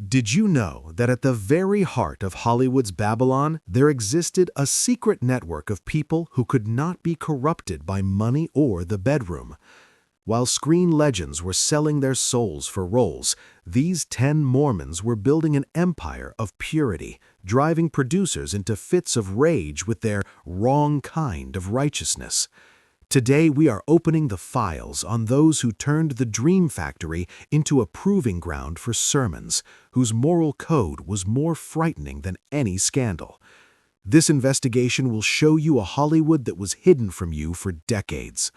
Did you know that at the very heart of Hollywood's Babylon, there existed a secret network of people who could not be corrupted by money or the bedroom? While screen legends were selling their souls for roles, these 10 Mormons were building an empire of purity, driving producers into fits of rage with their wrong kind of righteousness. Today we are opening the files on those who turned the Dream Factory into a proving ground for sermons, whose moral code was more frightening than any scandal. This investigation will show you a Hollywood that was hidden from you for decades.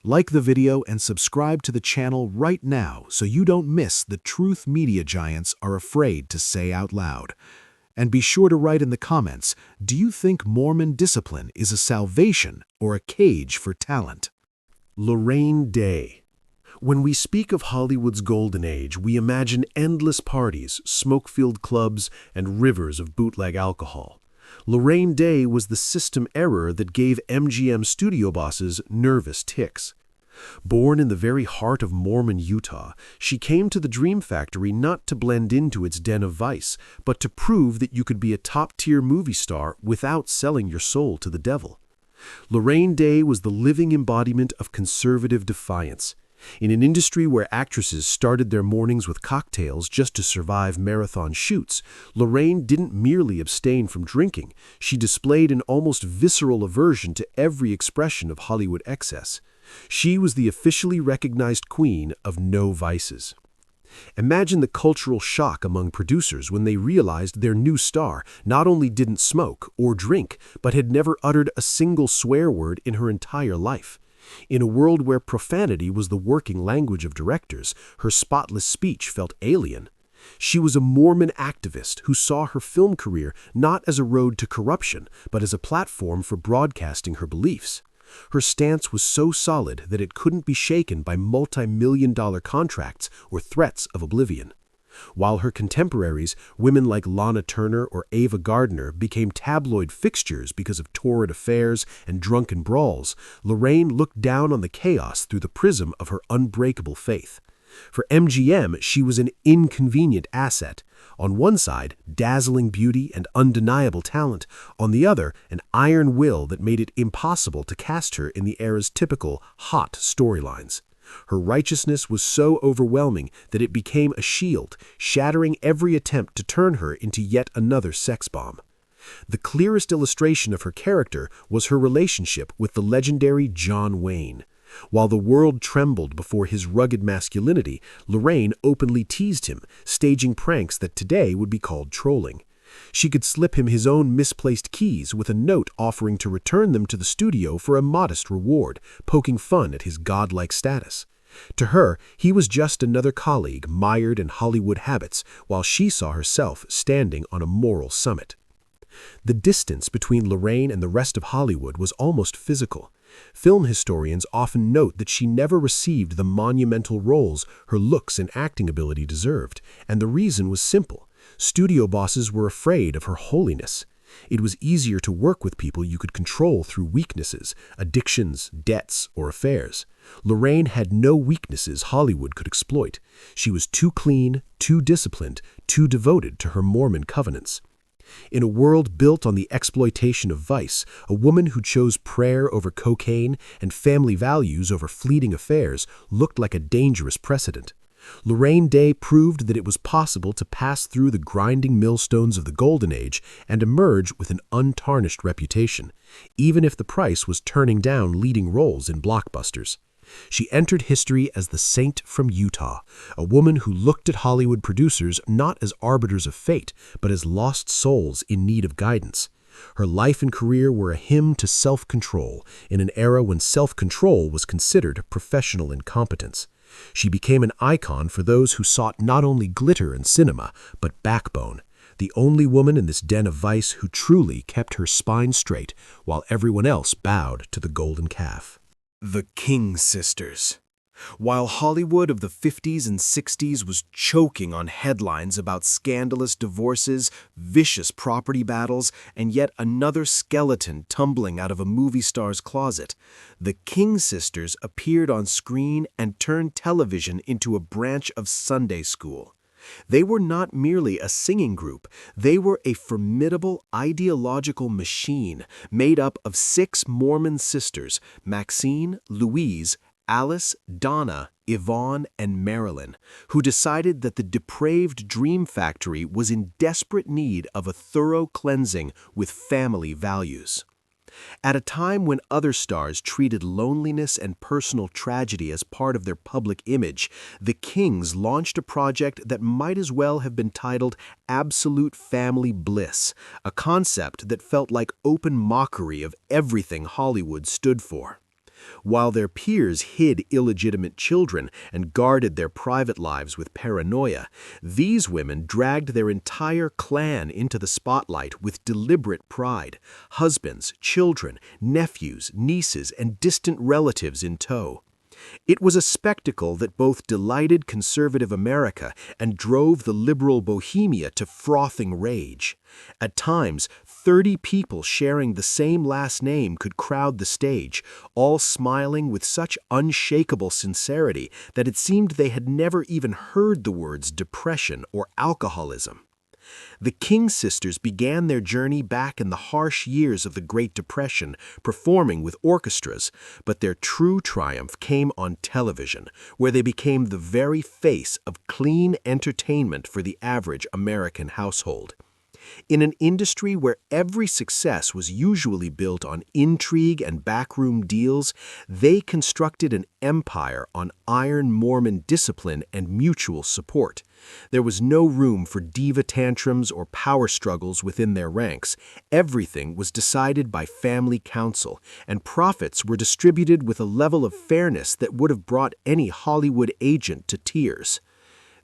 Like the video and subscribe to the channel right now so you don't miss the truth media giants are afraid to say out loud. And be sure to write in the comments, do you think Mormon discipline is a salvation or a cage for talent? Laraine Day. When we speak of Hollywood's golden age, we imagine endless parties, smoke-filled clubs, and rivers of bootleg alcohol. Laraine Day was the system error that gave MGM studio bosses nervous tics. Born in the very heart of Mormon, Utah, she came to the Dream Factory not to blend into its den of vice, but to prove that you could be a top-tier movie star without selling your soul to the devil. Laraine Day was the living embodiment of conservative defiance. In an industry where actresses started their mornings with cocktails just to survive marathon shoots, Laraine didn't merely abstain from drinking, she displayed an almost visceral aversion to every expression of Hollywood excess. She was the officially recognized queen of no vices. Imagine the cultural shock among producers when they realized their new star not only didn't smoke or drink, but had never uttered a single swear word in her entire life. In a world where profanity was the working language of directors, her spotless speech felt alien. She was a Mormon activist who saw her film career not as a road to corruption, but as a platform for broadcasting her beliefs. Her stance was so solid that it couldn't be shaken by multi-million-dollar contracts or threats of oblivion. While her contemporaries, women like Lana Turner or Ava Gardner, became tabloid fixtures because of torrid affairs and drunken brawls, Laraine looked down on the chaos through the prism of her unbreakable faith. For MGM, she was an inconvenient asset. On one side, dazzling beauty and undeniable talent. On the other, an iron will that made it impossible to cast her in the era's typical hot storylines. Her righteousness was so overwhelming that it became a shield, shattering every attempt to turn her into yet another sex bomb. The clearest illustration of her character was her relationship with the legendary John Wayne. While the world trembled before his rugged masculinity, Laraine openly teased him, staging pranks that today would be called trolling. She could slip him his own misplaced keys with a note offering to return them to the studio for a modest reward, poking fun at his godlike status. To her, he was just another colleague mired in Hollywood habits, while she saw herself standing on a moral summit. The distance between Laraine and the rest of Hollywood was almost physical. Film historians often note that she never received the monumental roles her looks and acting ability deserved, and the reason was simple. Studio bosses were afraid of her holiness. It was easier to work with people you could control through weaknesses, addictions, debts, or affairs. Laraine had no weaknesses Hollywood could exploit. She was too clean, too disciplined, too devoted to her Mormon covenants. In a world built on the exploitation of vice, a woman who chose prayer over cocaine and family values over fleeting affairs looked like a dangerous precedent. Laraine Day proved that it was possible to pass through the grinding millstones of the Golden Age and emerge with an untarnished reputation, even if the price was turning down leading roles in blockbusters. She entered history as the Saint from Utah, a woman who looked at Hollywood producers not as arbiters of fate, but as lost souls in need of guidance. Her life and career were a hymn to self-control, in an era when self-control was considered professional incompetence. She became an icon for those who sought not only glitter in cinema, but backbone, the only woman in this den of vice who truly kept her spine straight while everyone else bowed to the golden calf. The King Sisters. While Hollywood of the 50s and 60s was choking on headlines about scandalous divorces, vicious property battles, and yet another skeleton tumbling out of a movie star's closet, the King Sisters appeared on screen and turned television into a branch of Sunday school. They were not merely a singing group, they were a formidable ideological machine made up of 6 Mormon sisters, Maxine, Louise, Alice, Donna, Yvonne, and Marilyn, who decided that the depraved dream factory was in desperate need of a thorough cleansing with family values. At a time when other stars treated loneliness and personal tragedy as part of their public image, the Kings launched a project that might as well have been titled Absolute Family Bliss, a concept that felt like open mockery of everything Hollywood stood for. While their peers hid illegitimate children and guarded their private lives with paranoia, these women dragged their entire clan into the spotlight with deliberate pride, husbands, children, nephews, nieces, and distant relatives in tow. It was a spectacle that both delighted conservative America and drove the liberal Bohemia to frothing rage. At times, 30 people sharing the same last name could crowd the stage, all smiling with such unshakable sincerity that it seemed they had never even heard the words depression or alcoholism. The King sisters began their journey back in the harsh years of the Great Depression, performing with orchestras, but their true triumph came on television, where they became the very face of clean entertainment for the average American household. In an industry where every success was usually built on intrigue and backroom deals, they constructed an empire on iron Mormon discipline and mutual support. There was no room for diva tantrums or power struggles within their ranks. Everything was decided by family council, and profits were distributed with a level of fairness that would have brought any Hollywood agent to tears.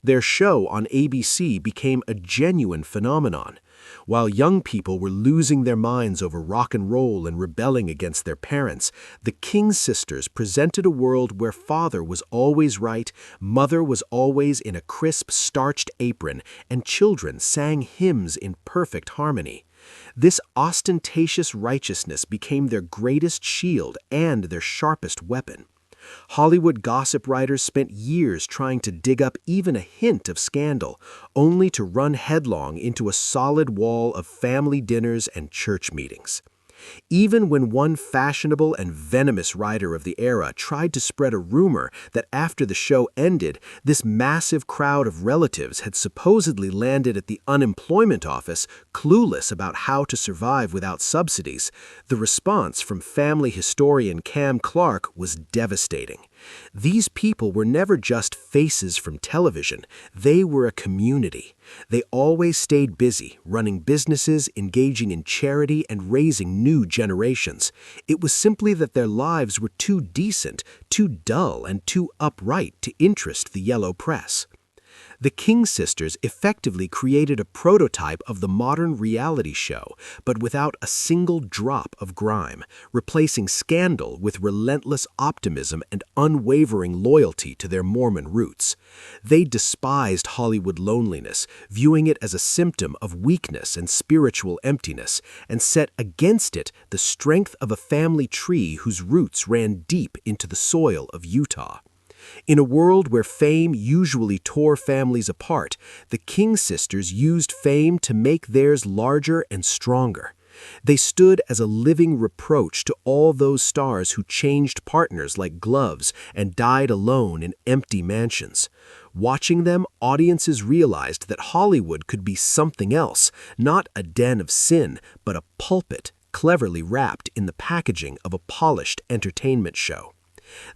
Their show on ABC became a genuine phenomenon. While young people were losing their minds over rock and roll and rebelling against their parents, the King sisters presented a world where father was always right, mother was always in a crisp, starched apron, and children sang hymns in perfect harmony. This ostentatious righteousness became their greatest shield and their sharpest weapon. Hollywood gossip writers spent years trying to dig up even a hint of scandal, only to run headlong into a solid wall of family dinners and church meetings. Even when one fashionable and venomous writer of the era tried to spread a rumor that after the show ended, this massive crowd of relatives had supposedly landed at the unemployment office, clueless about how to survive without subsidies, the response from family historian Cam Clark was devastating. These people were never just faces from television, they were a community. They always stayed busy, running businesses, engaging in charity, and raising new generations. It was simply that their lives were too decent, too dull, and too upright to interest the yellow press. The King sisters effectively created a prototype of the modern reality show, but without a single drop of grime, replacing scandal with relentless optimism and unwavering loyalty to their Mormon roots. They despised Hollywood loneliness, viewing it as a symptom of weakness and spiritual emptiness, and set against it the strength of a family tree whose roots ran deep into the soil of Utah. In a world where fame usually tore families apart, the King sisters used fame to make theirs larger and stronger. They stood as a living reproach to all those stars who changed partners like gloves and died alone in empty mansions. Watching them, audiences realized that Hollywood could be something else, not a den of sin, but a pulpit, cleverly wrapped in the packaging of a polished entertainment show.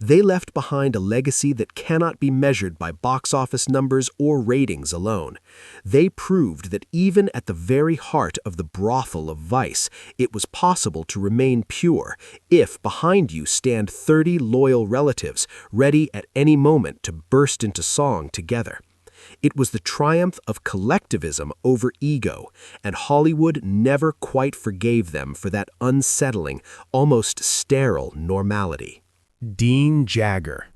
They left behind a legacy that cannot be measured by box office numbers or ratings alone. They proved that even at the very heart of the brothel of vice, it was possible to remain pure if behind you stand 30 loyal relatives, ready at any moment to burst into song together. It was the triumph of collectivism over ego, and Hollywood never quite forgave them for that unsettling, almost sterile normality. Dean Jagger.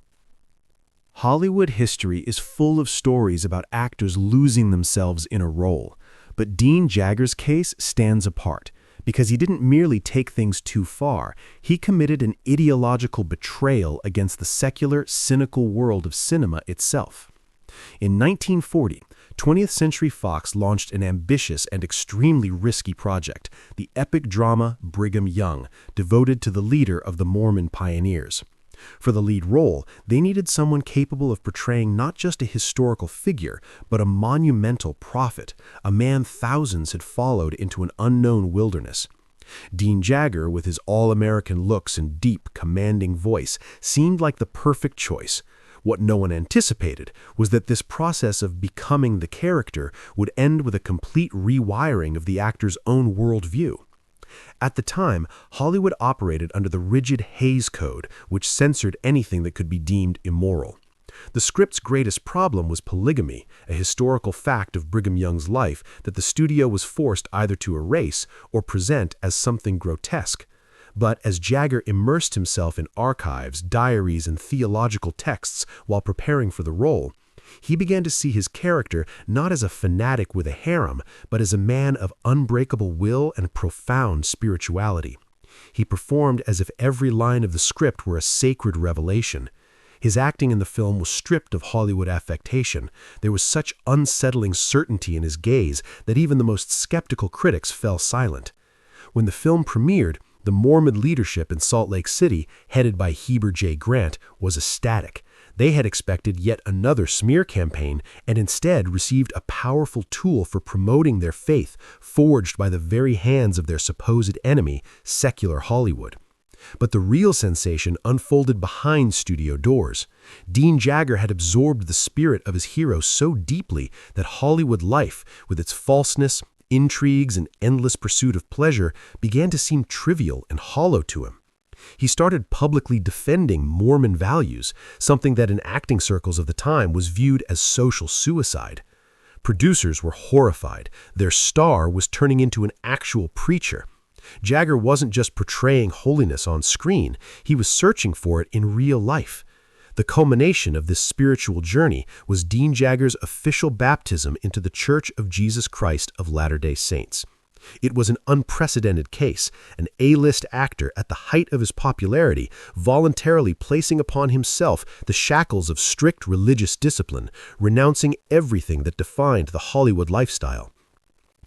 Hollywood history is full of stories about actors losing themselves in a role, but Dean Jagger's case stands apart because he didn't merely take things too far, he committed an ideological betrayal against the secular, cynical world of cinema itself. In 1940, 20th Century Fox launched an ambitious and extremely risky project, the epic drama Brigham Young, devoted to the leader of the Mormon pioneers. For the lead role, they needed someone capable of portraying not just a historical figure, but a monumental prophet, a man thousands had followed into an unknown wilderness. Dean Jagger, with his all-American looks and deep, commanding voice, seemed like the perfect choice. What no one anticipated was that this process of becoming the character would end with a complete rewiring of the actor's own worldview. At the time, Hollywood operated under the rigid Hays Code, which censored anything that could be deemed immoral. The script's greatest problem was polygamy, a historical fact of Brigham Young's life that the studio was forced either to erase or present as something grotesque. But as Jagger immersed himself in archives, diaries, and theological texts while preparing for the role, he began to see his character not as a fanatic with a harem, but as a man of unbreakable will and profound spirituality. He performed as if every line of the script were a sacred revelation. His acting in the film was stripped of Hollywood affectation. There was such unsettling certainty in his gaze that even the most skeptical critics fell silent. When the film premiered, the Mormon leadership in Salt Lake City, headed by Heber J. Grant, was ecstatic. They had expected yet another smear campaign and instead received a powerful tool for promoting their faith, forged by the very hands of their supposed enemy, secular Hollywood. But the real sensation unfolded behind studio doors. Dean Jagger had absorbed the spirit of his hero so deeply that Hollywood life, with its falseness, intrigues, and endless pursuit of pleasure, began to seem trivial and hollow to him. He started publicly defending Mormon values, something that in acting circles of the time was viewed as social suicide. Producers were horrified. Their star was turning into an actual preacher. Jagger wasn't just portraying holiness on screen, he was searching for it in real life. The culmination of this spiritual journey was Dean Jagger's official baptism into the Church of Jesus Christ of Latter-day Saints. It was an unprecedented case, an A-list actor at the height of his popularity, voluntarily placing upon himself the shackles of strict religious discipline, renouncing everything that defined the Hollywood lifestyle.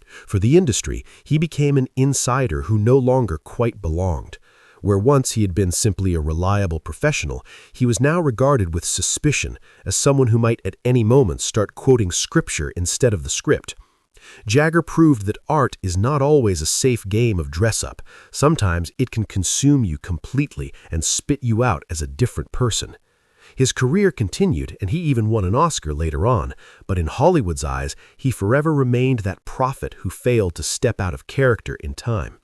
For the industry, he became an insider who no longer quite belonged. Where once he had been simply a reliable professional, he was now regarded with suspicion as someone who might at any moment start quoting scripture instead of the script. Jagger proved that art is not always a safe game of dress-up. Sometimes it can consume you completely and spit you out as a different person. His career continued, and he even won an Oscar later on, but in Hollywood's eyes, he forever remained that prophet who failed to step out of character in time.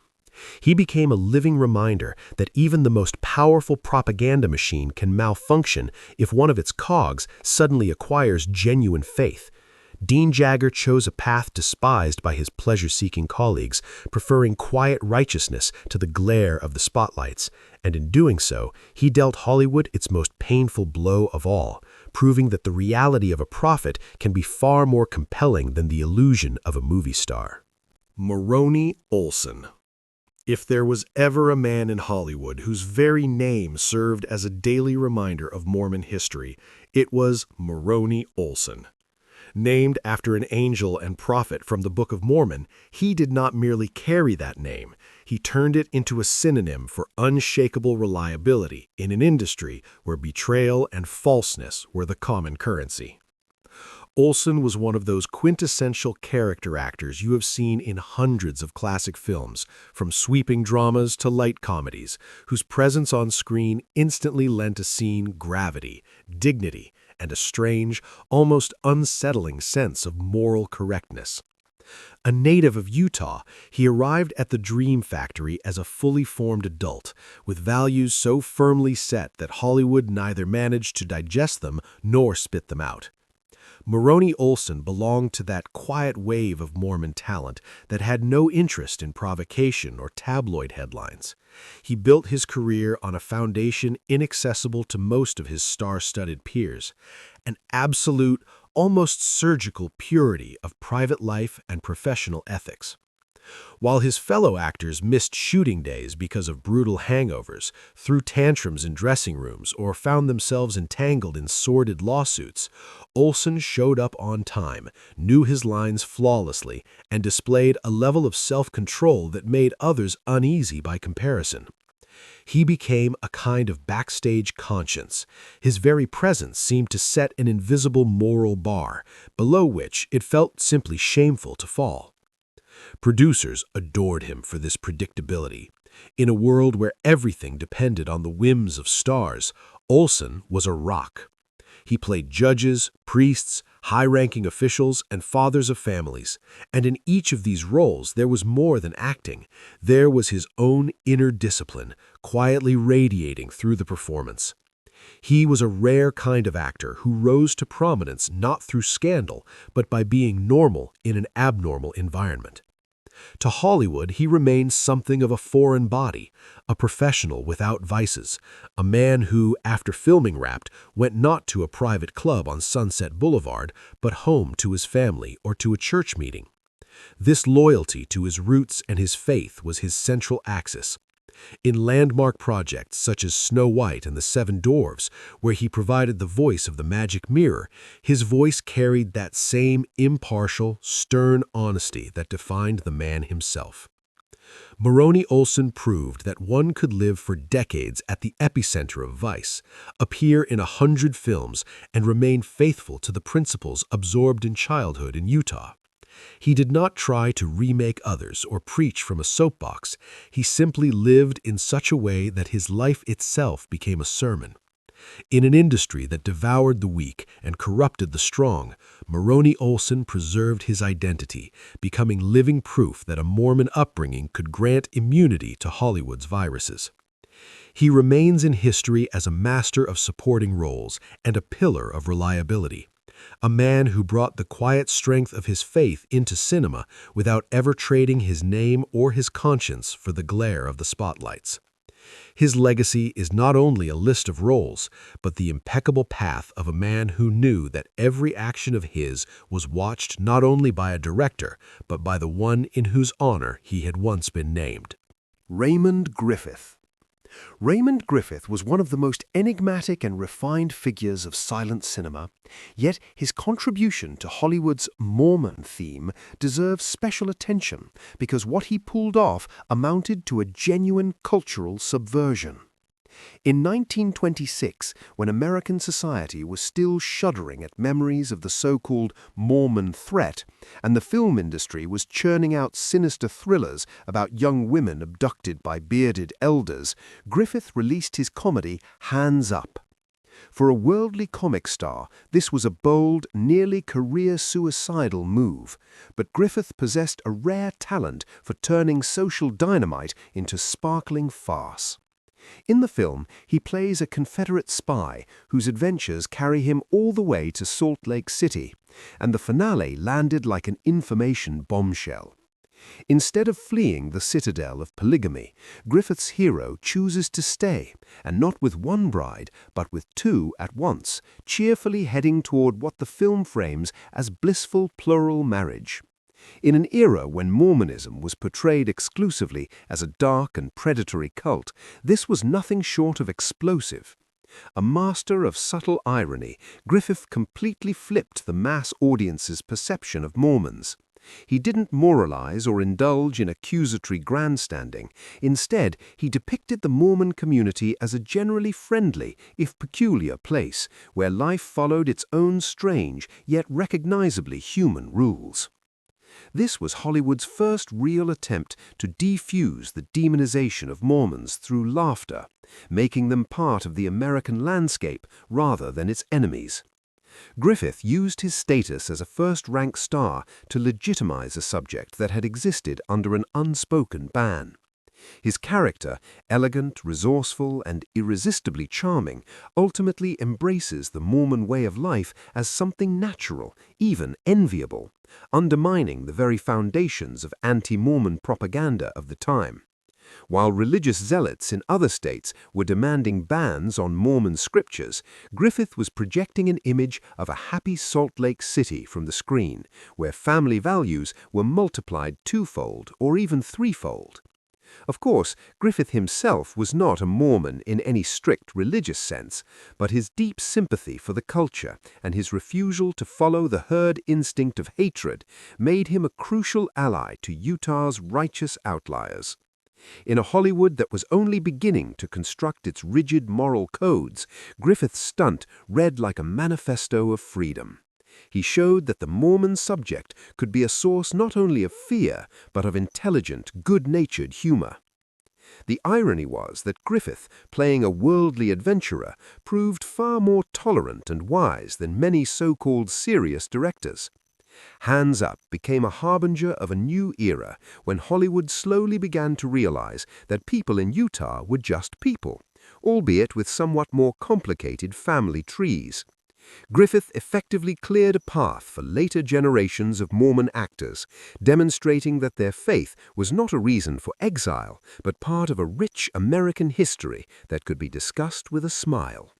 He became a living reminder that even the most powerful propaganda machine can malfunction if one of its cogs suddenly acquires genuine faith. Dean Jagger chose a path despised by his pleasure-seeking colleagues, preferring quiet righteousness to the glare of the spotlights, and in doing so, he dealt Hollywood its most painful blow of all, proving that the reality of a prophet can be far more compelling than the illusion of a movie star. Moroni Olsen. If there was ever a man in Hollywood whose very name served as a daily reminder of Mormon history, it was Moroni Olsen. Named after an angel and prophet from the Book of Mormon, he did not merely carry that name, he turned it into a synonym for unshakable reliability in an industry where betrayal and falseness were the common currency. Olsen was one of those quintessential character actors you have seen in hundreds of classic films, from sweeping dramas to light comedies, whose presence on screen instantly lent a scene gravity, dignity, and a strange, almost unsettling sense of moral correctness. A native of Utah, he arrived at the Dream Factory as a fully formed adult, with values so firmly set that Hollywood neither managed to digest them nor spit them out. Moroni Olsen belonged to that quiet wave of Mormon talent that had no interest in provocation or tabloid headlines. He built his career on a foundation inaccessible to most of his star-studded peers, an absolute, almost surgical purity of private life and professional ethics. While his fellow actors missed shooting days because of brutal hangovers, threw tantrums in dressing rooms, or found themselves entangled in sordid lawsuits, Olsen showed up on time, knew his lines flawlessly, and displayed a level of self-control that made others uneasy by comparison. He became a kind of backstage conscience. His very presence seemed to set an invisible moral bar, below which it felt simply shameful to fall. Producers adored him for this predictability. In a world where everything depended on the whims of stars, Olsen was a rock. He played judges, priests, high-ranking officials, and fathers of families, and in each of these roles there was more than acting. There was his own inner discipline, quietly radiating through the performance. He was a rare kind of actor who rose to prominence not through scandal, but by being normal in an abnormal environment. To Hollywood, he remained something of a foreign body, a professional without vices, a man who, after filming Wrapped, went not to a private club on Sunset Boulevard, but home to his family or to a church meeting. This loyalty to his roots and his faith was his central axis. In landmark projects such as Snow White and the Seven Dwarfs, where he provided the voice of the magic mirror, his voice carried that same impartial, stern honesty that defined the man himself. Moroni Olsen proved that one could live for decades at the epicenter of vice, appear in 100 films, and remain faithful to the principles absorbed in childhood in Utah. He did not try to remake others or preach from a soapbox. He simply lived in such a way that his life itself became a sermon. In an industry that devoured the weak and corrupted the strong, Moroni Olsen preserved his identity, becoming living proof that a Mormon upbringing could grant immunity to Hollywood's viruses. He remains in history as a master of supporting roles and a pillar of reliability. A man who brought the quiet strength of his faith into cinema without ever trading his name or his conscience for the glare of the spotlights. His legacy is not only a list of roles, but the impeccable path of a man who knew that every action of his was watched not only by a director, but by the one in whose honor he had once been named. Raymond Griffith. Raymond Griffith was one of the most enigmatic and refined figures of silent cinema, yet his contribution to Hollywood's Mormon theme deserves special attention because what he pulled off amounted to a genuine cultural subversion. In 1926, when American society was still shuddering at memories of the so-called Mormon threat, and the film industry was churning out sinister thrillers about young women abducted by bearded elders, Griffith released his comedy Hands Up. For a worldly comic star, this was a bold, nearly career-suicidal move, but Griffith possessed a rare talent for turning social dynamite into sparkling farce. In the film, he plays a Confederate spy whose adventures carry him all the way to Salt Lake City, and the finale landed like an information bombshell. Instead of fleeing the citadel of polygamy, Griffith's hero chooses to stay, and not with one bride, but with two at once, cheerfully heading toward what the film frames as blissful plural marriage. In an era when Mormonism was portrayed exclusively as a dark and predatory cult, this was nothing short of explosive. A master of subtle irony, Griffith completely flipped the mass audience's perception of Mormons. He didn't moralize or indulge in accusatory grandstanding. Instead, he depicted the Mormon community as a generally friendly, if peculiar place, where life followed its own strange, yet recognizably human rules. This was Hollywood's first real attempt to defuse the demonization of Mormons through laughter, making them part of the American landscape rather than its enemies. Griffith used his status as a first-rank star to legitimize a subject that had existed under an unspoken ban. His character, elegant, resourceful, and irresistibly charming, ultimately embraces the Mormon way of life as something natural, even enviable, undermining the very foundations of anti-Mormon propaganda of the time. While religious zealots in other states were demanding bans on Mormon scriptures, Griffith was projecting an image of a happy Salt Lake City from the screen, where family values were multiplied twofold or even threefold. Of course, Griffith himself was not a Mormon in any strict religious sense, but his deep sympathy for the culture and his refusal to follow the herd instinct of hatred made him a crucial ally to Utah's righteous outliers. In a Hollywood that was only beginning to construct its rigid moral codes, Griffith's stunt read like a manifesto of freedom. He showed that the Mormon subject could be a source not only of fear, but of intelligent, good-natured humor. The irony was that Griffith, playing a worldly adventurer, proved far more tolerant and wise than many so-called serious directors. Hands Up became a harbinger of a new era when Hollywood slowly began to realize that people in Utah were just people, albeit with somewhat more complicated family trees. Griffith effectively cleared a path for later generations of Mormon actors, demonstrating that their faith was not a reason for exile, but part of a rich American history that could be discussed with a smile.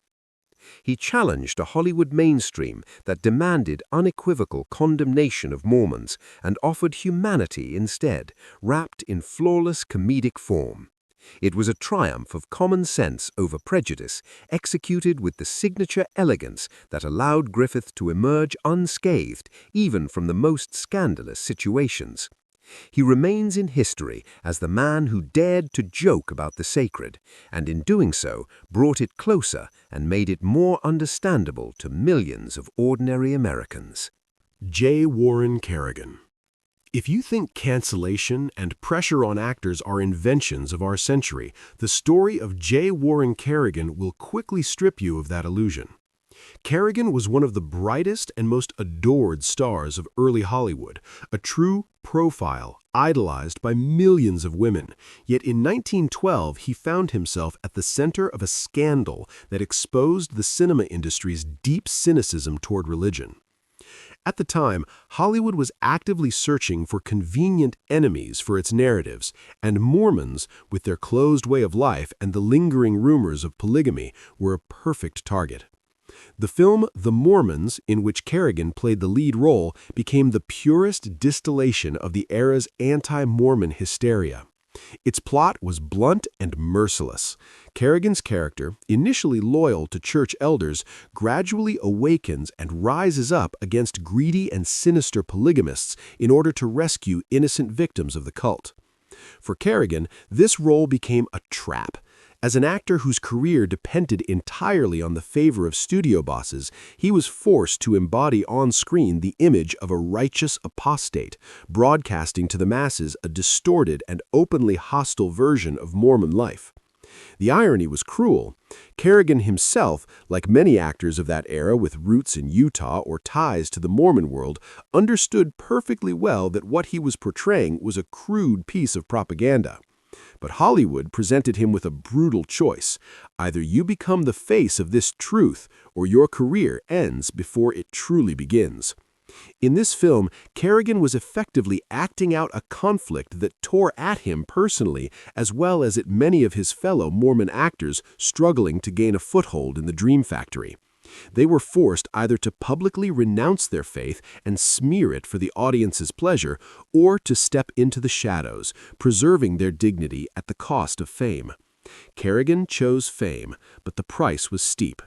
He challenged a Hollywood mainstream that demanded unequivocal condemnation of Mormons and offered humanity instead, wrapped in flawless comedic form. It was a triumph of common sense over prejudice, executed with the signature elegance that allowed Griffith to emerge unscathed even from the most scandalous situations. He remains in history as the man who dared to joke about the sacred, and in doing so brought it closer and made it more understandable to millions of ordinary Americans. J. Warren Kerrigan. If you think cancellation and pressure on actors are inventions of our century, the story of J. Warren Kerrigan will quickly strip you of that illusion. Kerrigan was one of the brightest and most adored stars of early Hollywood, a true profile idolized by millions of women. Yet in 1912, he found himself at the center of a scandal that exposed the cinema industry's deep cynicism toward religion. At the time, Hollywood was actively searching for convenient enemies for its narratives, and Mormons, with their closed way of life and the lingering rumors of polygamy, were a perfect target. The film The Mormons, in which Kerrigan played the lead role, became the purest distillation of the era's anti-Mormon hysteria. Its plot was blunt and merciless. Kerrigan's character, initially loyal to church elders, gradually awakens and rises up against greedy and sinister polygamists in order to rescue innocent victims of the cult. For Kerrigan, this role became a trap. As an actor whose career depended entirely on the favor of studio bosses, he was forced to embody on screen the image of a righteous apostate, broadcasting to the masses a distorted and openly hostile version of Mormon life. The irony was cruel. Kerrigan himself, like many actors of that era with roots in Utah or ties to the Mormon world, understood perfectly well that what he was portraying was a crude piece of propaganda. But Hollywood presented him with a brutal choice. Either you become the face of this truth, or your career ends before it truly begins. In this film, Kerrigan was effectively acting out a conflict that tore at him personally, as well as at many of his fellow Mormon actors struggling to gain a foothold in the Dream Factory. They were forced either to publicly renounce their faith and smear it for the audience's pleasure, or to step into the shadows, preserving their dignity at the cost of fame. Kerrigan chose fame, but the price was steep.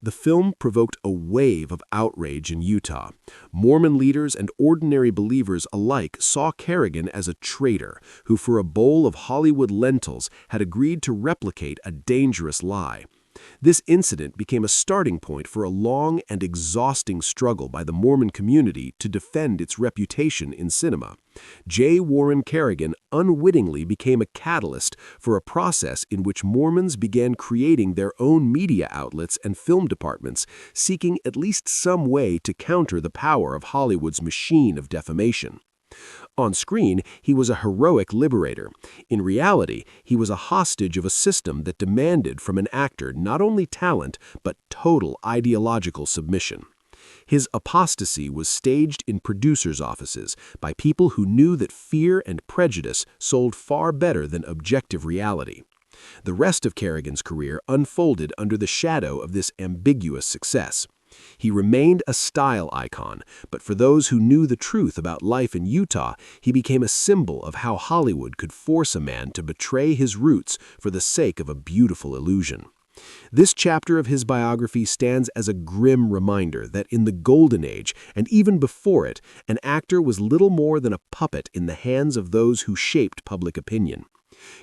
The film provoked a wave of outrage in Utah. Mormon leaders and ordinary believers alike saw Kerrigan as a traitor who, for a bowl of Hollywood lentils, had agreed to replicate a dangerous lie. This incident became a starting point for a long and exhausting struggle by the Mormon community to defend its reputation in cinema. J. Warren Kerrigan unwittingly became a catalyst for a process in which Mormons began creating their own media outlets and film departments, seeking at least some way to counter the power of Hollywood's machine of defamation. On screen, he was a heroic liberator. In reality, he was a hostage of a system that demanded from an actor not only talent, but total ideological submission. His apostasy was staged in producers' offices by people who knew that fear and prejudice sold far better than objective reality. The rest of Kerrigan's career unfolded under the shadow of this ambiguous success. He remained a style icon, but for those who knew the truth about life in Utah, he became a symbol of how Hollywood could force a man to betray his roots for the sake of a beautiful illusion. This chapter of his biography stands as a grim reminder that in the Golden Age, and even before it, an actor was little more than a puppet in the hands of those who shaped public opinion.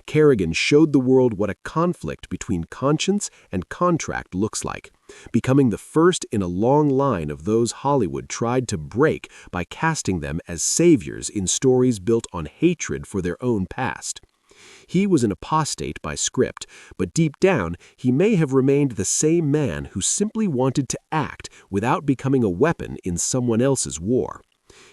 Kerrigan showed the world what a conflict between conscience and contract looks like, becoming the first in a long line of those Hollywood tried to break by casting them as saviors in stories built on hatred for their own past. He was an apostate by script, but deep down he may have remained the same man who simply wanted to act without becoming a weapon in someone else's war.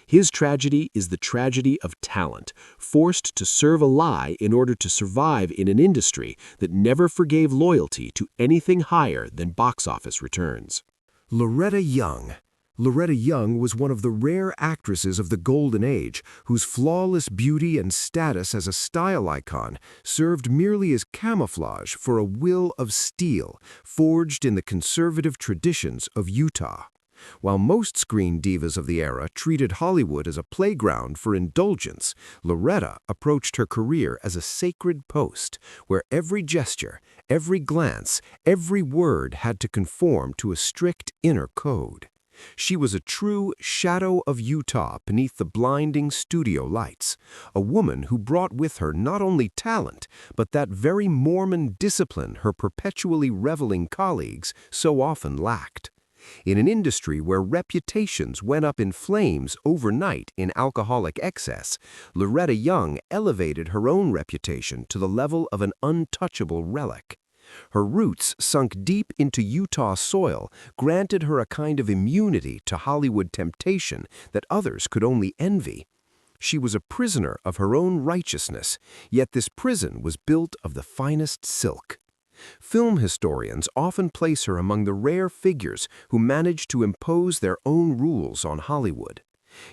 His tragedy is the tragedy of talent, forced to serve a lie in order to survive in an industry that never forgave loyalty to anything higher than box office returns. Loretta Young. Loretta Young was one of the rare actresses of the Golden Age whose flawless beauty and status as a style icon served merely as camouflage for a will of steel forged in the conservative traditions of Utah. While most screen divas of the era treated Hollywood as a playground for indulgence, Loretta approached her career as a sacred post where every gesture, every glance, every word had to conform to a strict inner code. She was a true shadow of Utah beneath the blinding studio lights, a woman who brought with her not only talent, but that very Mormon discipline her perpetually reveling colleagues so often lacked. In an industry where reputations went up in flames overnight in alcoholic excess, Loretta Young elevated her own reputation to the level of an untouchable relic. Her roots, sunk deep into Utah soil, granted her a kind of immunity to Hollywood temptation that others could only envy. She was a prisoner of her own righteousness, yet this prison was built of the finest silk. Film historians often place her among the rare figures who managed to impose their own rules on Hollywood.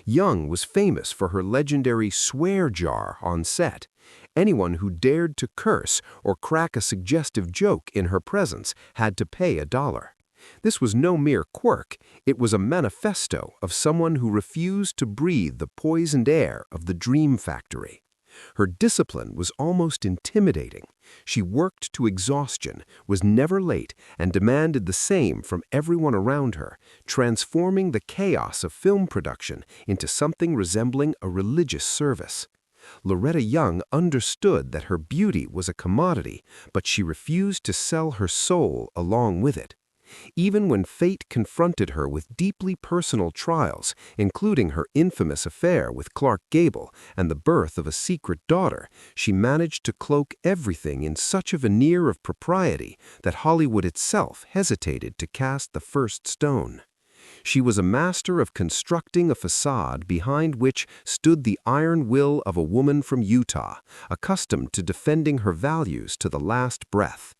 Young was famous for her legendary swear jar on set. Anyone who dared to curse or crack a suggestive joke in her presence had to pay $1. This was no mere quirk, it was a manifesto of someone who refused to breathe the poisoned air of the dream factory. Her discipline was almost intimidating. She worked to exhaustion, was never late, and demanded the same from everyone around her, transforming the chaos of film production into something resembling a religious service. Loretta Young understood that her beauty was a commodity, but she refused to sell her soul along with it. Even when fate confronted her with deeply personal trials, including her infamous affair with Clark Gable and the birth of a secret daughter, she managed to cloak everything in such a veneer of propriety that Hollywood itself hesitated to cast the first stone. She was a master of constructing a facade behind which stood the iron will of a woman from Utah, accustomed to defending her values to the last breath.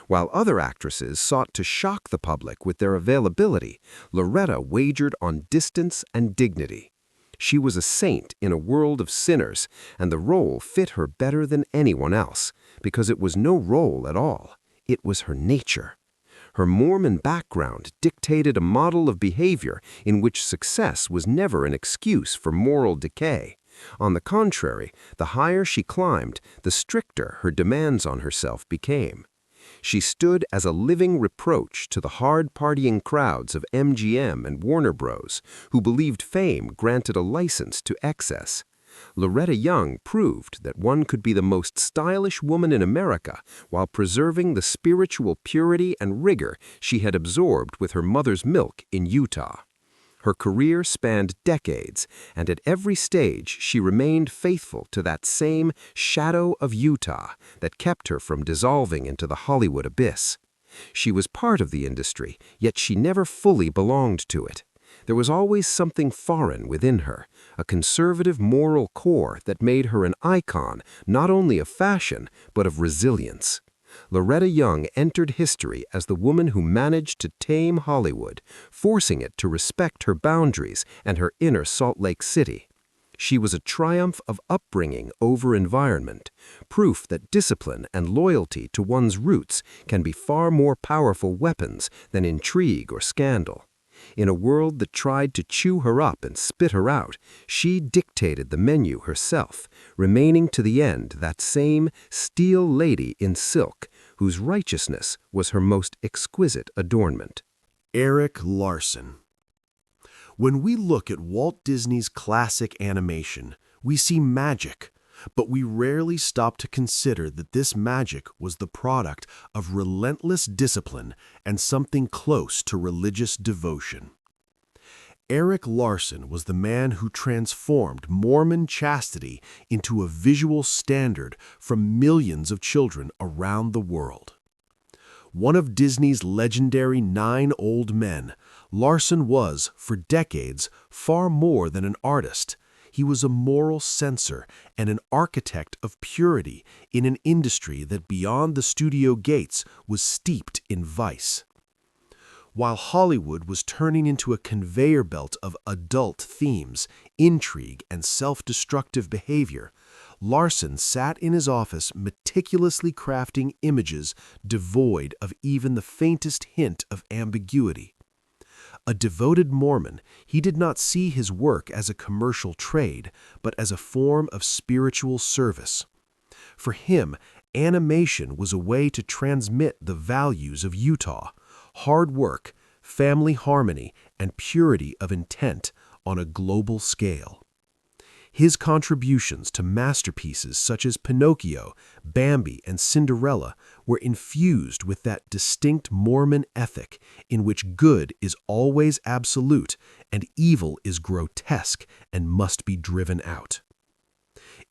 While other actresses sought to shock the public with their availability, Loretta wagered on distance and dignity. She was a saint in a world of sinners, and the role fit her better than anyone else, because it was no role at all. It was her nature. Her Mormon background dictated a model of behavior in which success was never an excuse for moral decay. On the contrary, the higher she climbed, the stricter her demands on herself became. She stood as a living reproach to the hard-partying crowds of MGM and Warner Bros., who believed fame granted a license to excess. Loretta Young proved that one could be the most stylish woman in America while preserving the spiritual purity and rigor she had absorbed with her mother's milk in Utah. Her career spanned decades, and at every stage she remained faithful to that same shadow of Utah that kept her from dissolving into the Hollywood abyss. She was part of the industry, yet she never fully belonged to it. There was always something foreign within her, a conservative moral core that made her an icon not only of fashion, but of resilience. Loretta Young entered history as the woman who managed to tame Hollywood, forcing it to respect her boundaries and her inner Salt Lake City. She was a triumph of upbringing over environment, proof that discipline and loyalty to one's roots can be far more powerful weapons than intrigue or scandal. In a world that tried to chew her up and spit her out, she dictated the menu herself, remaining to the end that same steel lady in silk, whose righteousness was her most exquisite adornment. Erik Larson. When we look at Walt Disney's classic animation, we see magic, but we rarely stop to consider that this magic was the product of relentless discipline and something close to religious devotion. Erik Larson was the man who transformed Mormon chastity into a visual standard for millions of children around the world. One of Disney's legendary 9 old men, Larson was, for decades, far more than an artist. He was a moral censor and an architect of purity in an industry that beyond the studio gates was steeped in vice. While Hollywood was turning into a conveyor belt of adult themes, intrigue, and self-destructive behavior, Larson sat in his office meticulously crafting images devoid of even the faintest hint of ambiguity. A devoted Mormon, he did not see his work as a commercial trade, but as a form of spiritual service. For him, animation was a way to transmit the values of Utah: hard work, family harmony, and purity of intent on a global scale. His contributions to masterpieces such as Pinocchio, Bambi, and Cinderella were infused with that distinct Mormon ethic in which good is always absolute and evil is grotesque and must be driven out.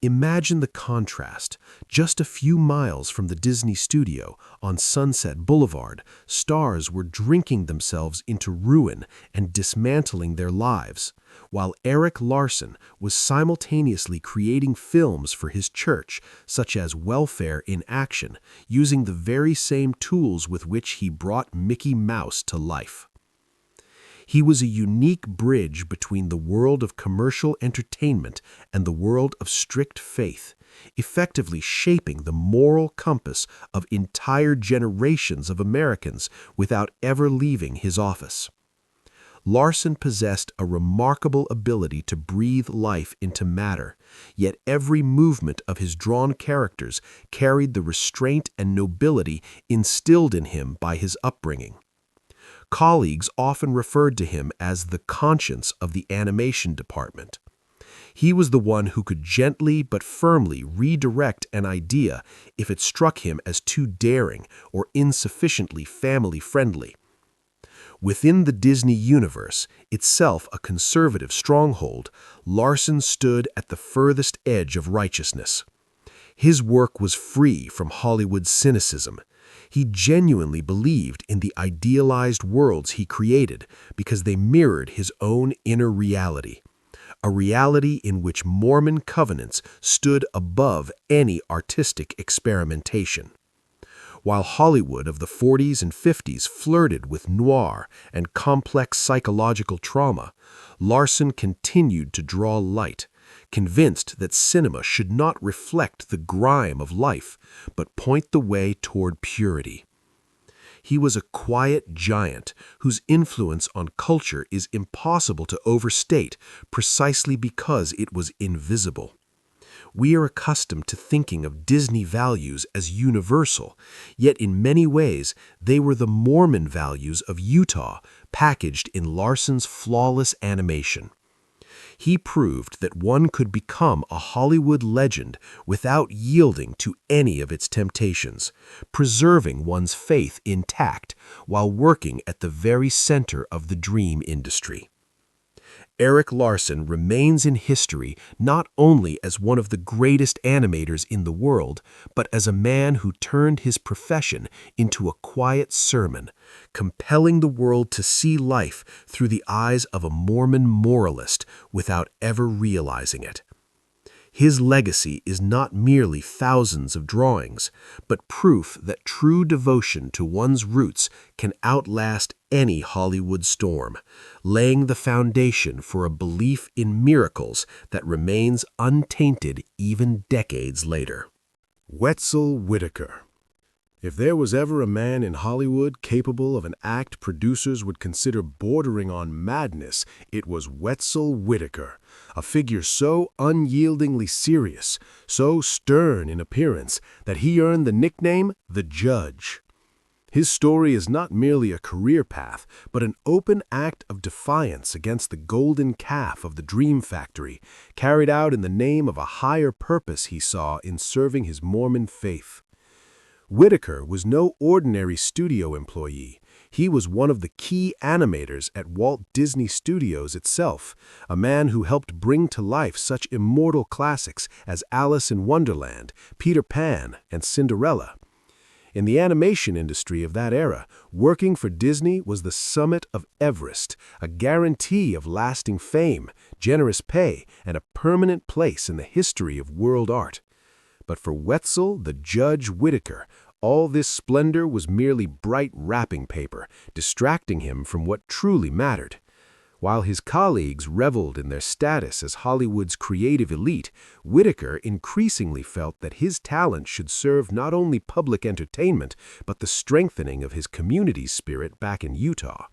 Imagine the contrast. Just a few miles from the Disney studio, on Sunset Boulevard, stars were drinking themselves into ruin and dismantling their lives, while Erik Larson was simultaneously creating films for his church, such as Welfare in Action, using the very same tools with which he brought Mickey Mouse to life. He was a unique bridge between the world of commercial entertainment and the world of strict faith, effectively shaping the moral compass of entire generations of Americans without ever leaving his office. Larson possessed a remarkable ability to breathe life into matter, yet every movement of his drawn characters carried the restraint and nobility instilled in him by his upbringing. Colleagues often referred to him as the conscience of the animation department. He was the one who could gently but firmly redirect an idea if it struck him as too daring or insufficiently family-friendly. Within the Disney universe, itself a conservative stronghold, Larson stood at the furthest edge of righteousness. His work was free from Hollywood's cynicism. He genuinely believed in the idealized worlds he created because they mirrored his own inner reality, a reality in which Mormon covenants stood above any artistic experimentation. While Hollywood of the 40s and 50s flirted with noir and complex psychological trauma, Larson continued to draw light, convinced that cinema should not reflect the grime of life, but point the way toward purity. He was a quiet giant whose influence on culture is impossible to overstate precisely because it was invisible. We are accustomed to thinking of Disney values as universal, yet in many ways they were the Mormon values of Utah packaged in Larson's flawless animation. He proved that one could become a Hollywood legend without yielding to any of its temptations, preserving one's faith intact while working at the very center of the dream industry. Erik Larson remains in history not only as one of the greatest animators in the world, but as a man who turned his profession into a quiet sermon, compelling the world to see life through the eyes of a Mormon moralist without ever realizing it. His legacy is not merely thousands of drawings, but proof that true devotion to one's roots can outlast any Hollywood storm, laying the foundation for a belief in miracles that remains untainted even decades later. Wetszel Whitaker. If there was ever a man in Hollywood capable of an act producers would consider bordering on madness, it was Wetszel Whitaker, a figure so unyieldingly serious, so stern in appearance, that he earned the nickname The Judge. His story is not merely a career path, but an open act of defiance against the golden calf of the Dream Factory, carried out in the name of a higher purpose he saw in serving his Mormon faith. Whitaker was no ordinary studio employee. He was one of the key animators at Walt Disney Studios itself, a man who helped bring to life such immortal classics as Alice in Wonderland, Peter Pan, and Cinderella. In the animation industry of that era, working for Disney was the summit of Everest, a guarantee of lasting fame, generous pay, and a permanent place in the history of world art. But for Wetszel, the Judge Whitaker, all this splendor was merely bright wrapping paper, distracting him from what truly mattered. While his colleagues reveled in their status as Hollywood's creative elite, Whitaker increasingly felt that his talent should serve not only public entertainment, but the strengthening of his community's spirit back in Utah.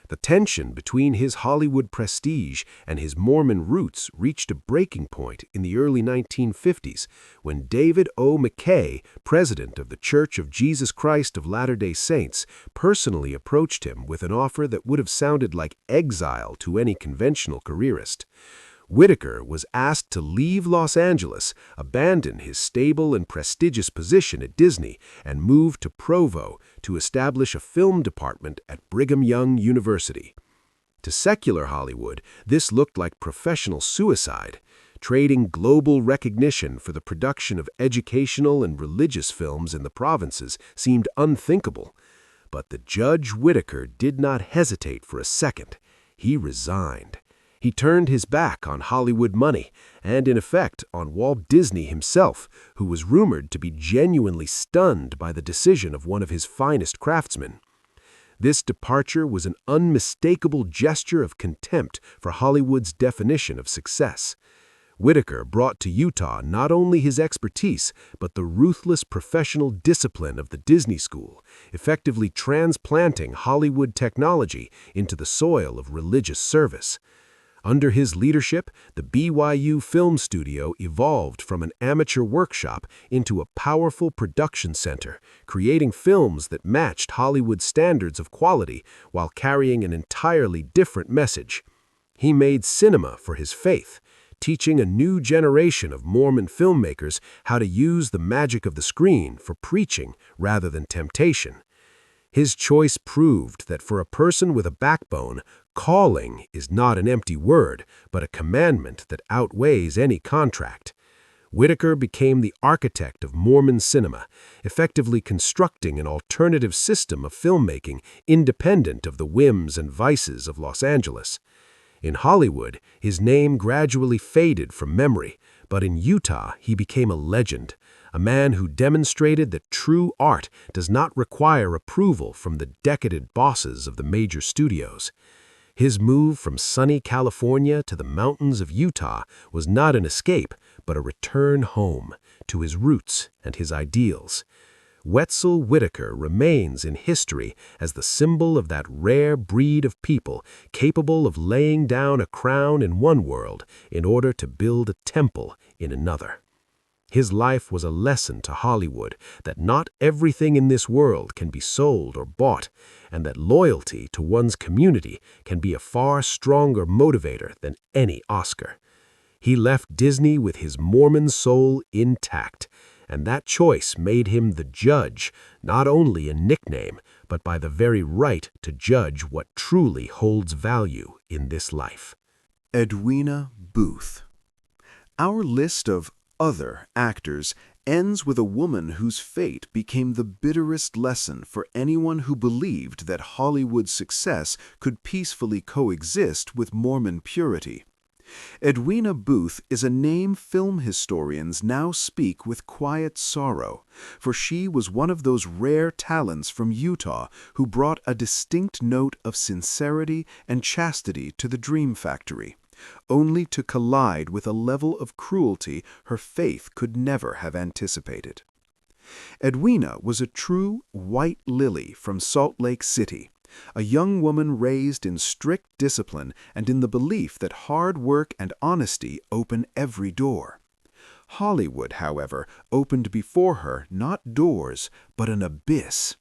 The tension between his Hollywood prestige and his Mormon roots reached a breaking point in the early 1950s when David O. McKay, president of the Church of Jesus Christ of Latter-day Saints, personally approached him with an offer that would have sounded like exile to any conventional careerist. Whitaker was asked to leave Los Angeles, abandon his stable and prestigious position at Disney, and move to Provo to establish a film department at Brigham Young University. To secular Hollywood, this looked like professional suicide. Trading global recognition for the production of educational and religious films in the provinces seemed unthinkable. But the Judge Whitaker did not hesitate for a second. He resigned. He turned his back on Hollywood money and, in effect, on Walt Disney himself, who was rumored to be genuinely stunned by the decision of one of his finest craftsmen. This departure was an unmistakable gesture of contempt for Hollywood's definition of success. Whitaker brought to Utah not only his expertise, but the ruthless professional discipline of the Disney School, effectively transplanting Hollywood technology into the soil of religious service. Under his leadership, the BYU Film Studio evolved from an amateur workshop into a powerful production center, creating films that matched Hollywood standards of quality while carrying an entirely different message. He made cinema for his faith, teaching a new generation of Mormon filmmakers how to use the magic of the screen for preaching rather than temptation. His choice proved that for a person with a backbone, calling is not an empty word, but a commandment that outweighs any contract. Whitaker became the architect of Mormon cinema, effectively constructing an alternative system of filmmaking independent of the whims and vices of Los Angeles. In Hollywood, his name gradually faded from memory, but in Utah he became a legend, a man who demonstrated that true art does not require approval from the decadent bosses of the major studios. His move from sunny California to the mountains of Utah was not an escape, but a return home to his roots and his ideals. Wetszel Whitaker remains in history as the symbol of that rare breed of people capable of laying down a crown in one world in order to build a temple in another. His life was a lesson to Hollywood that not everything in this world can be sold or bought, and that loyalty to one's community can be a far stronger motivator than any Oscar. He left Disney with his Mormon soul intact, and that choice made him the Judge, not only in nickname, but by the very right to judge what truly holds value in this life. Edwina Booth. Our list of other actors ends with a woman whose fate became the bitterest lesson for anyone who believed that Hollywood's success could peacefully coexist with Mormon purity. Edwina Booth is a name film historians now speak with quiet sorrow, for she was one of those rare talents from Utah who brought a distinct note of sincerity and chastity to the Dream Factory, only to collide with a level of cruelty her faith could never have anticipated. Edwina was a true white lily from Salt Lake City, a young woman raised in strict discipline and in the belief that hard work and honesty open every door. Hollywood, however, opened before her not doors, but an abyss.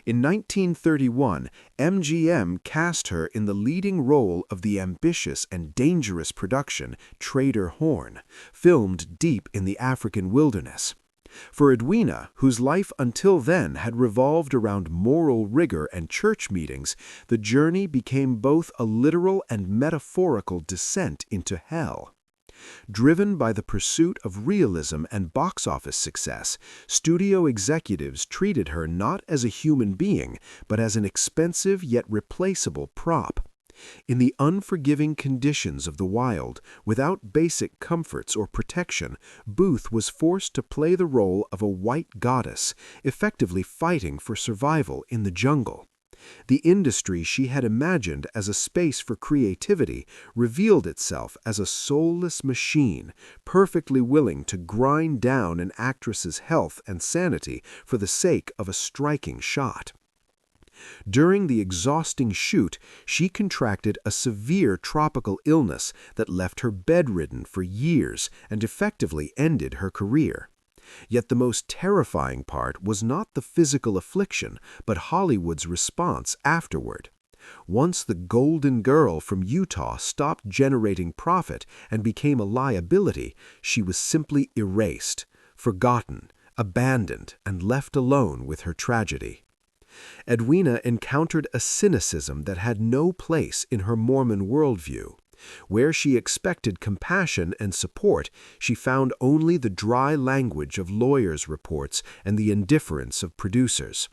In 1931, MGM cast her in the leading role of the ambitious and dangerous production Trader Horn, filmed deep in the African wilderness. For Edwina, whose life until then had revolved around moral rigor and church meetings, the journey became both a literal and metaphorical descent into hell. Driven by the pursuit of realism and box office success, studio executives treated her not as a human being, but as an expensive yet replaceable prop. In the unforgiving conditions of the wild, without basic comforts or protection, Booth was forced to play the role of a white goddess, effectively fighting for survival in the jungle. The industry she had imagined as a space for creativity revealed itself as a soulless machine, perfectly willing to grind down an actress's health and sanity for the sake of a striking shot. During the exhausting shoot, she contracted a severe tropical illness that left her bedridden for years and effectively ended her career. Yet the most terrifying part was not the physical affliction, but Hollywood's response afterward. Once the Golden Girl from Utah stopped generating profit and became a liability, she was simply erased, forgotten, abandoned, and left alone with her tragedy. Edwina encountered a cynicism that had no place in her Mormon worldview. Where she expected compassion and support, she found only the dry language of lawyers' reports and the indifference of producers.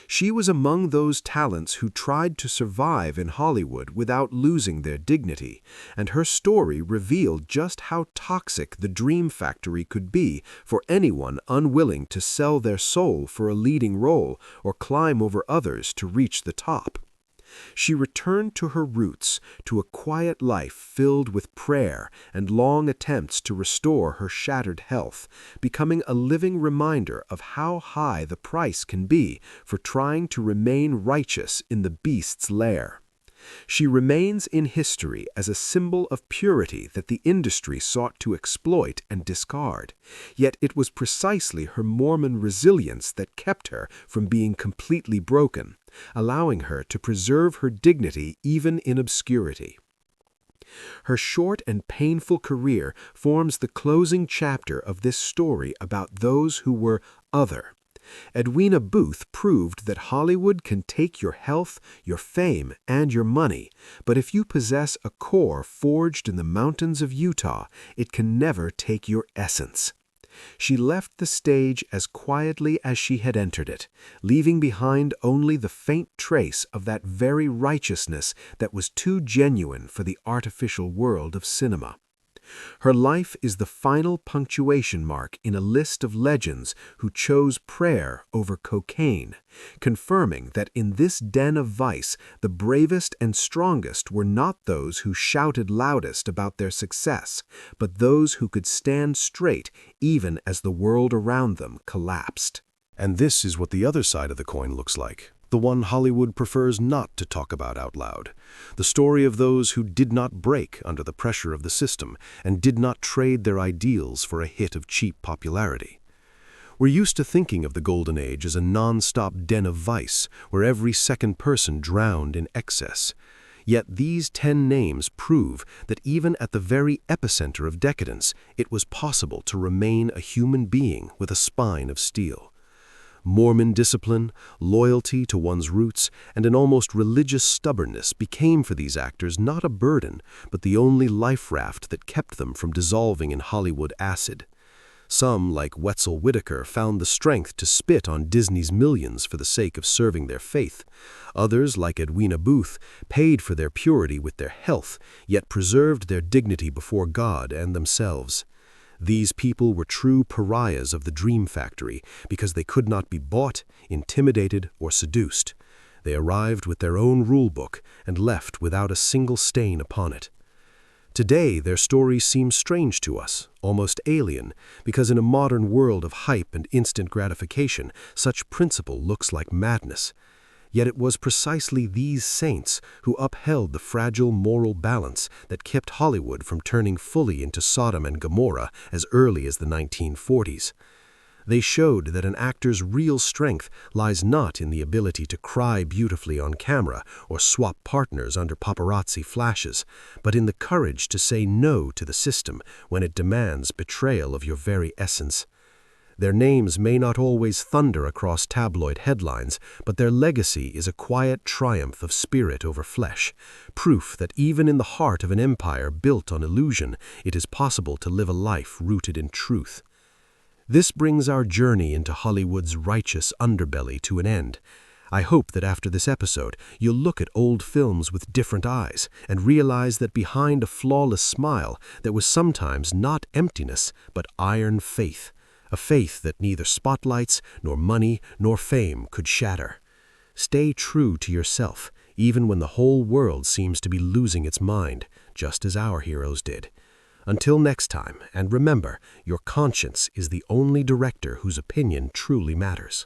She was among those talents who tried to survive in Hollywood without losing their dignity, and her story revealed just how toxic the Dream Factory could be for anyone unwilling to sell their soul for a leading role or climb over others to reach the top. She returned to her roots, to a quiet life filled with prayer and long attempts to restore her shattered health, becoming a living reminder of how high the price can be for trying to remain righteous in the beast's lair. She remains in history as a symbol of purity that the industry sought to exploit and discard. Yet it was precisely her Mormon resilience that kept her from being completely broken, allowing her to preserve her dignity even in obscurity. Her short and painful career forms the closing chapter of this story about those who were other. Edwina Booth proved that Hollywood can take your health, your fame, and your money, but if you possess a core forged in the mountains of Utah, it can never take your essence. She left the stage as quietly as she had entered it, leaving behind only the faint trace of that very righteousness that was too genuine for the artificial world of cinema. Her life is the final punctuation mark in a list of legends who chose prayer over cocaine, confirming that in this den of vice, the bravest and strongest were not those who shouted loudest about their success, but those who could stand straight even as the world around them collapsed. And this is what the other side of the coin looks like. The one Hollywood prefers not to talk about out loud. The story of those who did not break under the pressure of the system and did not trade their ideals for a hit of cheap popularity. We're used to thinking of the Golden Age as a non-stop den of vice where every second person drowned in excess. Yet these 10 names prove that even at the very epicenter of decadence, it was possible to remain a human being with a spine of steel. Mormon discipline, loyalty to one's roots, and an almost religious stubbornness became for these actors not a burden, but the only life raft that kept them from dissolving in Hollywood acid. Some, like Wetszel Whitaker, found the strength to spit on Disney's millions for the sake of serving their faith. Others, like Edwina Booth, paid for their purity with their health, yet preserved their dignity before God and themselves. These people were true pariahs of the dream factory because they could not be bought, intimidated, or seduced. They arrived with their own rule book and left without a single stain upon it. Today, their stories seem strange to us, almost alien, because in a modern world of hype and instant gratification, such principle looks like madness. Yet it was precisely these saints who upheld the fragile moral balance that kept Hollywood from turning fully into Sodom and Gomorrah as early as the 1940s. They showed that an actor's real strength lies not in the ability to cry beautifully on camera or swap partners under paparazzi flashes, but in the courage to say no to the system when it demands betrayal of your very essence. Their names may not always thunder across tabloid headlines, but their legacy is a quiet triumph of spirit over flesh, proof that even in the heart of an empire built on illusion, it is possible to live a life rooted in truth. This brings our journey into Hollywood's righteous underbelly to an end. I hope that after this episode, you'll look at old films with different eyes and realize that behind a flawless smile, there was sometimes not emptiness, but iron faith. A faith that neither spotlights, nor money, nor fame could shatter. Stay true to yourself, even when the whole world seems to be losing its mind, just as our heroes did. Until next time, and remember, your conscience is the only director whose opinion truly matters.